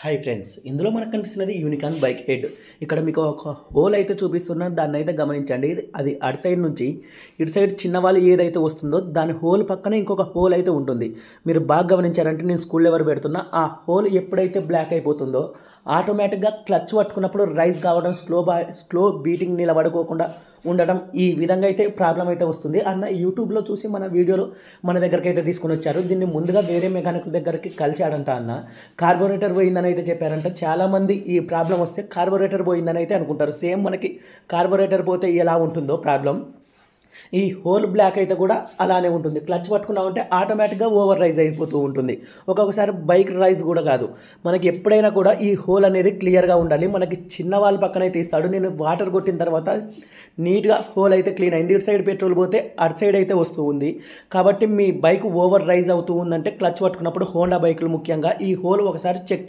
Hi friends, ఇందులో మనకు కనిపిస్తున్నది యూనికాన్ బైక్ హెడ్. ఇక్కడ మీకు ఒక హోల్ అయితే చూపిస్తున్నాను, దాన్ని అయితే గమనించండి. అది అటు సైడ్ నుంచి ఇటు సైడ్ చిన్న వాళ్ళు ఏదైతే వస్తుందో దాని హోల్ పక్కనే ఇంకొక హోల్ అయితే ఉంటుంది. మీరు బాగా గమనించారంటే నేను స్కూల్ లెవెల్ పెడుతున్నా, ఆ హోల్ ఎప్పుడైతే బ్లాక్ అయిపోతుందో ఆటోమేటిక్గా క్లచ్ పట్టుకున్నప్పుడు రైజ్ కావడం, స్లో బీటింగ్ నిలబడుకోకుండా ఉండడం, ఈ విధంగా అయితే ప్రాబ్లం అయితే వస్తుంది. అన్న యూట్యూబ్లో చూసి మన వీడియోలో మన దగ్గరికి అయితే తీసుకుని వచ్చారు. దీన్ని ముందుగా వేరే మెకానిక్ దగ్గరికి కలిచాడంట అన్న. కార్బొరేటర్ పోయిందని అయితే చెప్పారంట. చాలామంది ఈ ప్రాబ్లం వస్తే కార్బొరేటర్ పోయిందని అయితే అనుకుంటారు. సేమ్ మనకి కార్బొరేటర్ పోతే ఎలా ఉంటుందో ప్రాబ్లం, ఈ హోల్ బ్లాక్ అయితే కూడా అలానే ఉంటుంది. క్లచ్ పట్టుకున్నామంటే ఆటోమేటిక్గా ఓవర్ రైజ్ అయిపోతూ ఉంటుంది. ఒక్కొక్కసారి బైక్ రైజ్ కూడా కాదు. మనకి ఎప్పుడైనా కూడా ఈ హోల్ అనేది క్లియర్గా ఉండాలి. మనకి చిన్న వాళ్ళ పక్కన అయితే ఇస్తాడు. నేను వాటర్ కొట్టిన తర్వాత నీట్గా హోల్ అయితే క్లీన్ అయింది. ఇటు సైడ్ పెట్రోల్ పోతే అటు సైడ్ అయితే వస్తూ ఉంది. కాబట్టి మీ బైక్ ఓవర్ రైజ్ అవుతూ ఉందంటే క్లచ్ పట్టుకున్నప్పుడు హోండా బైకులు ముఖ్యంగా ఈ హోల్ ఒకసారి చెక్